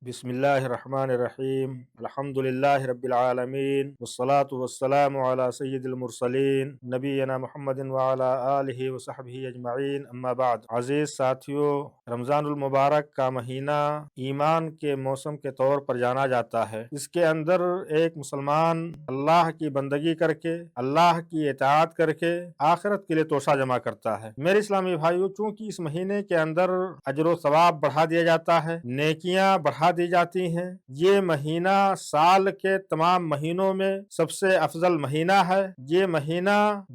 بسم اللہ الرحمن الرحیم الحمد للہ رب العالمین والصلاة والسلام علی سید المرسلین نبینا محمد وعلی آلہ وصحبہ اجمعین اما بعد۔ عزیز ساتھیو، رمضان المبارک کا مہینہ ایمان کے موسم کے طور پر جانا جاتا ہے۔ اس کے اندر ایک مسلمان اللہ کی بندگی کر کے، اللہ کی اطاعت کر کے آخرت کے لیے توشہ جمع کرتا ہے۔ میرے اسلامی بھائیو، چونکہ اس مہینے کے اندر اجر و ثواب بڑھا دیا جاتا ہے، نیکیاں بڑھا دی جاتی ہیں، یہ مہینہ سال کے تمام مہینوں میں سب سے افضل مہینہ ہے۔ یہ مہینہ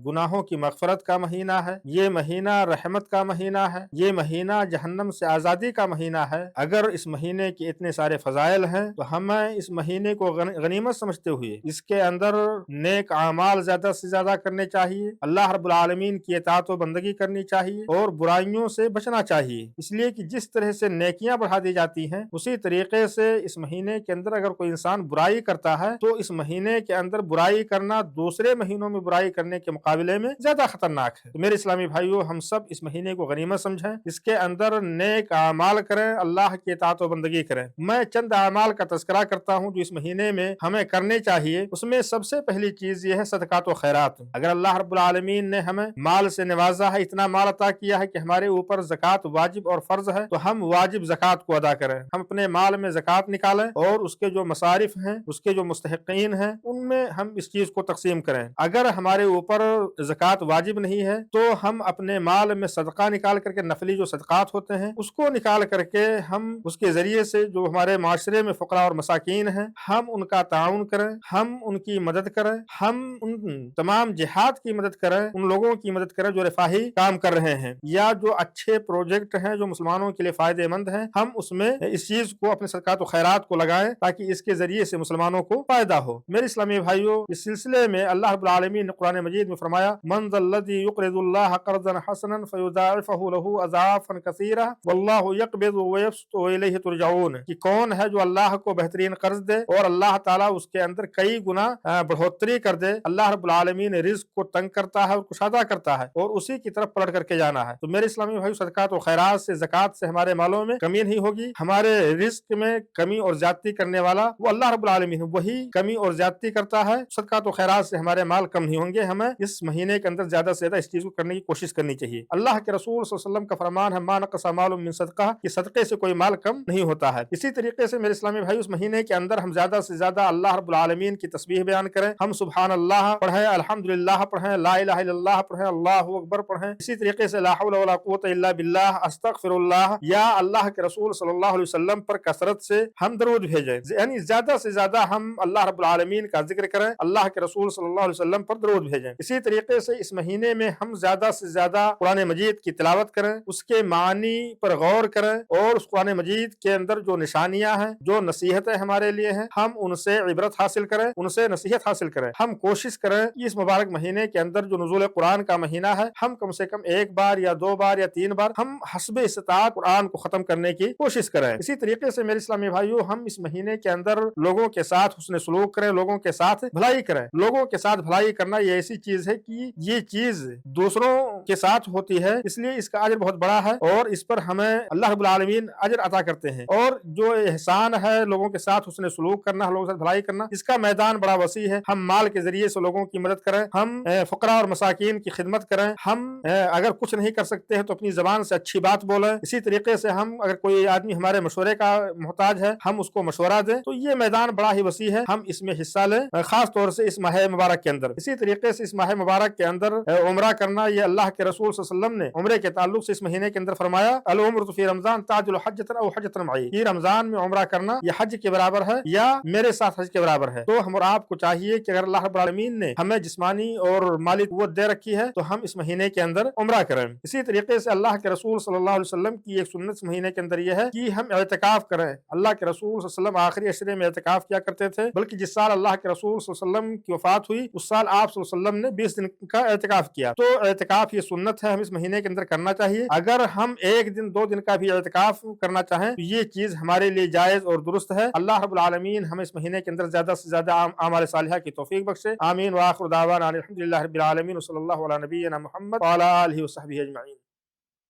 گناہوں کی مغفرت کا مہینہ ہے، یہ مہینہ رحمت کا مہینہ ہے، یہ مہینہ جہنم سے آزادی کا مہینہ ہے۔ اگر اس مہینے کے اتنے سارے فضائل ہیں تو ہمیں اس مہینے کو غنیمت سمجھتے ہوئے اس کے اندر نیک اعمال زیادہ سے زیادہ کرنے چاہیے، اللہ رب العالمین کی اطاعت و بندگی کرنی چاہیے اور برائیوں سے بچنا چاہیے۔ اس لیے کہ جس طرح سے نیکیاں بڑھا دی جاتی ہیں، اسی طریقے سے اس مہینے کے اندر اگر کوئی انسان برائی کرتا ہے تو اس مہینے کے اندر برائی کرنا دوسرے مہینوں میں برائی کرنے کے مقابلے میں زیادہ خطرناک ہے۔ تو میرے اسلامی بھائیوں، ہم سب اس مہینے کو غنیمت سمجھیں، اس کے اندر نیک اعمال کریں، اللہ کی اطاعت و بندگی کریں۔ میں چند اعمال کا تذکرہ کرتا ہوں جو اس مہینے میں ہمیں کرنے چاہیے۔ اس میں سب سے پہلی چیز یہ ہے صدقات و خیرات۔ اگر اللہ رب العالمین نے ہمیں مال سے نوازا ہے، اتنا مال عطا کیا ہے کہ ہمارے اوپر زکوٰۃ واجب اور فرض ہے، تو ہم واجب زکوٰۃ کو ادا کریں۔ ہم اپنے مال میں زکوٰۃ نکالیں اور اس کے جو مصارف ہیں، اس کے جو مستحقین ہیں، ان میں ہم اس چیز کو تقسیم کریں۔ اگر ہمارے اوپر زکوٰۃ واجب نہیں ہے تو ہم اپنے مال میں صدقہ نکال کر کے، نفلی جو صدقات ہوتے ہیں اس کو نکال کر کے ہم اس کے ذریعے سے جو ہمارے معاشرے میں فقراء اور مساکین ہیں، ہم ان کا تعاون کریں، ہم ان کی مدد کریں، ہم ان تمام جہاد کی مدد کریں، ان لوگوں کی مدد کریں جو رفاہی کام کر رہے ہیں یا جو اچھے پروجیکٹ ہیں جو مسلمانوں کے لیے فائدہ مند ہیں، ہم اس میں اس چیز کو اپنے صدقات و خیرات کو لگائیں تاکہ اس کے ذریعے سے مسلمانوں کو فائدہ ہو۔ میرے اسلامی بھائیوں، اس سلسلے میں اللہ رب العالمین نے قرآن مجید میں فرمایا، من ذا الذی یقرض اللہ قرضا حسنا فیضاعفہ لہ اضعافا کثیرہ واللہ یقبض ویبسط والیہ ترجعون، کہ کون ہے جو اللہ کو بہترین قرض دے اور اللہ تعالیٰ اس کے اندر کئی گنا بڑھوتری کر دے۔ اللہ رب العالمین رزق کو تنگ کرتا ہے اور کشادہ کرتا ہے اور اسی کی طرف پلٹ کر کے جانا ہے۔ تو میرے اسلامی بھائیو، صدقات و خیرات سے، زکوٰۃ سے ہمارے مالوں میں کمی نہیں ہوگی۔ ہمارے رزق میں کمی اور زیادتی کرنے والا وہ اللہ رب العالمین، وہی کمی اور زیادتی کرتا ہے۔ صدقات و خیرات سے ہمارے مال کم نہیں ہوں گے۔ ہمیں اس مہینے کے اندر زیادہ سے زیادہ اس چیز کو کرنے کی کوشش کرنی چاہیے۔ اللہ کے رسول صلی اللہ علیہ وسلم کا فرمان ہے، ما نقص مال من صدقہ، کہ صدقے سے کوئی مال کم نہیں ہوتا ہے۔ اسی طریقے سے میرے اسلامی بھائی، اس مہینے کے اندر ہم زیادہ سے زیادہ اللہ رب العالمین کی تسبیح بیان کریں، ہم سبحان اللہ پڑھیں، الحمدللہ پڑھیں، لا الہ الا اللہ پڑھیں، اللہ اکبر پڑھیں۔ اسی طریقے سے لا حول ولا قوت الا باللہ، استغفر اللہ، یا اللہ کے رسول صلی اللہ علیہ وسلم پر کثرت سے ہم درود بھیجیں، یعنی زیادہ سے زیادہ ہم اللہ رب العالمین کا ذکر کریں، اللہ کے رسول صلی اللہ علیہ وسلم پر درود بھیجیں۔ اسی طریقے سے اس مہینے میں ہم زیادہ سے زیادہ قرآن مجید کی تلاوت کریں، اس کے معنی پر غور کریں اور اس قرآن مجید کے اندر جو نشانیاں ہیں، جو نصیحتیں ہمارے لیے ہیں، ہم ان سے عبرت حاصل کریں، ان سے نصیحت حاصل کریں۔ ہم کوشش کریں کہ اس مبارک مہینے کے اندر جو نزول قرآن کا مہینہ ہے، ہم کم سے کم ایک بار یا دو بار یا تین بار ہم حسب استطاعت قرآن کو ختم کرنے کی کوشش کریں۔ اسی طریقے سے میرے اسلامی بھائیوں، ہم اس مہینے کے اندر لوگوں کے ساتھ حسن سلوک کریں، لوگوں کے ساتھ بھلائی کریں۔ لوگوں کے ساتھ بھلائی کرنا یہ ایسی چیز ہے کہ یہ چیز دوسروں کے ساتھ ہوتی ہے، اس لیے اس کا اجر بہت بڑا ہے اور اس پر ہمیں اللہ رب العالمین اجر عطا کرتے ہیں۔ اور جو احسان ہے، لوگوں کے ساتھ حسن سلوک کرنا، لوگوں کے ساتھ بھلائی کرنا، اس کا میدان بڑا وسیع ہے۔ ہم مال کے ذریعے سے لوگوں کی مدد کریں، ہم فقراء اور مساکین کی خدمت کریں، ہم اگر کچھ نہیں کر سکتے ہیں تو اپنی زبان سے اچھی بات بولیں۔ اسی طریقے سے ہم اگر کوئی آدمی ہمارے مشورے کا محتاج ہے، ہم اس کو مشورہ دیں۔ تو یہ میدان بڑا ہی وسیع ہے، ہم اس میں حصہ لیں، خاص طور سے اس ماہ مبارک کے اندر۔ اسی طریقے سے اس ماہ مبارک کے اندر عمرہ کرنا، یہ اللہ کے رسول صلی اللہ علیہ وسلم نے عمرے کے تعلق سے اس مہینے کے اندر فرمایا، العمرۃ فی رمضان تعدل حجۃ او حجۃ معی، یہ رمضان میں عمرہ کرنا یہ حج کے برابر ہے یا میرے ساتھ حج کے برابر ہے۔ تو ہم اور آپ کو چاہیے کہ اگر اللہ رب العالمین نے ہمیں جسمانی اور مالی قوت دے رکھی ہے تو ہم اس مہینے کے اندر عمرہ کریں۔ اسی طریقے سے اللہ کے رسول صلی اللہ علیہ وسلم کی ایک سنت اس مہینے کے اندر یہ ہے کہ ہم اعتکاف کریں۔ اللہ کے رسول صلی اللہ علیہ وسلم آخری عشرے میں اعتکاف کیا کرتے تھے، بلکہ جس سال اللہ کے رسول صلی اللہ علیہ وسلم کی وفات ہوئی اس سال آپ صلی اللہ علیہ وسلم نے 20 دن کا اعتکاف کیا۔ تو اعتکاف یہ سنت ہے، ہم اس مہینے کے اندر کرنا چاہیے۔ اگر ہم ایک دن دو دن کا بھی اعتکاف کرنا چاہیں تو یہ چیز ہمارے لیے جائز اور درست ہے۔ اللہ رب العالمین ہمیں اس مہینے کے اندر زیادہ سے زیادہ اعمال صالحہ کی توفیق بخشے۔ آمین وآخر دعوانا الحمد للہ رب العالمین، صلی اللہ علی نبینا محمد وعلی آلہ وصحبہ اجمعین۔